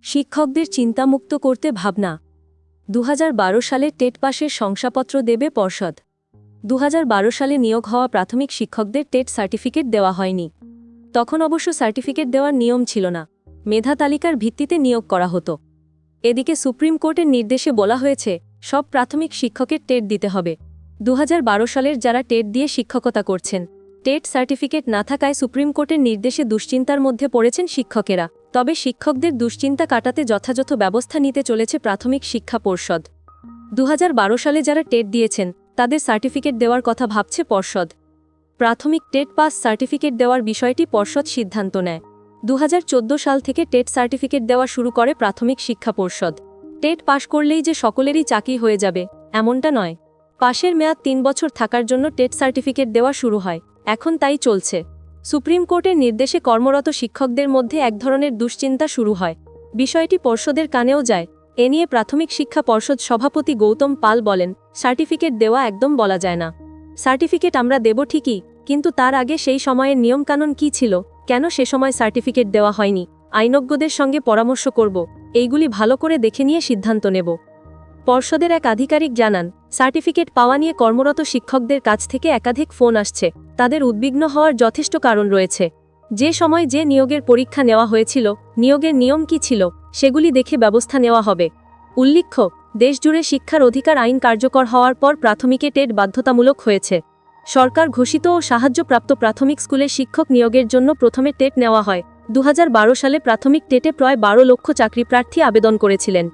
শিক্ষকদের চিন্তামুক্ত করতে ভাবনা। 2012 সালে টেট পাশের শংসাপত্র দেবে পর্ষদ। 2012 সালে নিয়োগ হওয়া প্রাথমিক শিক্ষকদের টেট সার্টিফিকেট দেওয়া হয়নি। তখন অবশ্য সার্টিফিকেট দেওয়ার নিয়ম ছিল না, মেধা তালিকার ভিত্তিতে নিয়োগ করা হতো। এদিকে সুপ্রিম কোর্টের নির্দেশে বলা হয়েছে সব প্রাথমিক শিক্ষকের টেট দিতে হবে। 2012 সালের যারা টেট দিয়ে শিক্ষকতা করছেন, টেট সার্টিফিকেট না থাকায় সুপ্রিম কোর্টের নির্দেশে দুশ্চিন্তার মধ্যে পড়েছেন শিক্ষকেরা। তবে শিক্ষকদের দুশ্চিন্তা কাটাতে যথাযথ ব্যবস্থা নিতে চলেছে প্রাথমিক শিক্ষা পর্ষদ। 2012 সালে যারা টেট দিয়েছেন তাদের সার্টিফিকেট দেওয়ার কথা ভাবছে পর্ষদ। প্রাথমিক টেট পাস সার্টিফিকেট দেওয়ার বিষয়টি পর্ষদ সিদ্ধান্ত নেয়। 2014 সাল থেকে টেট সার্টিফিকেট দেওয়া শুরু করে প্রাথমিক শিক্ষা পর্ষদ। টেট পাশ করলেই যে সকলেরই চাকরি হয়ে যাবে এমনটা নয়। পাশের মেয়াদ 3 বছর থাকার জন্য টেট সার্টিফিকেট দেওয়া শুরু হয়, এখন তাই চলছে। সুপ্রিম কোর্টের নির্দেশে কর্মরত শিক্ষকদের মধ্যে এক ধরনের দুশ্চিন্তা শুরু হয়। বিষয়টি পর্ষদের কানেও যায়। এ নিয়ে প্রাথমিক শিক্ষা পর্ষদ সভাপতি গৌতম পাল বলেন, সার্টিফিকেট দেওয়া একদম বলা যায় না। সার্টিফিকেট আমরা দেব ঠিকই, কিন্তু তার আগে সেই সময়ের নিয়মকানুন কী ছিল, কেন সে সময় সার্টিফিকেট দেওয়া হয়নি, আইনজ্ঞদের সঙ্গে পরামর্শ করব, এইগুলি ভালো করে দেখে নিয়ে সিদ্ধান্ত নেব। পর্ষদের এক আধিকারিক জানান, সার্টিফিকেট পাওয়া নিয়ে কর্মরত শিক্ষকদের কাছ থেকে একাধিক ফোন আসছে। তাদের উদ্বিগ্ন হওয়ার যথেষ্ট কারণ রয়েছে। যে সময় যে নিয়োগের পরীক্ষা নেওয়া হয়েছিল, নিয়োগের নিয়ম কী ছিল, সেগুলি দেখে ব্যবস্থা নেওয়া হবে। উল্লেখ্য, দেশজুড়ে শিক্ষার অধিকার আইন কার্যকর হওয়ার পর প্রাথমিকে টেট বাধ্যতামূলক হয়েছে। সরকার ঘোষিত ও সাহায্যপ্রাপ্ত প্রাথমিক স্কুলে শিক্ষক নিয়োগের জন্য প্রথমে টেট নেওয়া হয়। 2012 সালে প্রাথমিক টেটে প্রায় 12 লক্ষ চাকরিপ্রার্থী আবেদন করেছিলেন।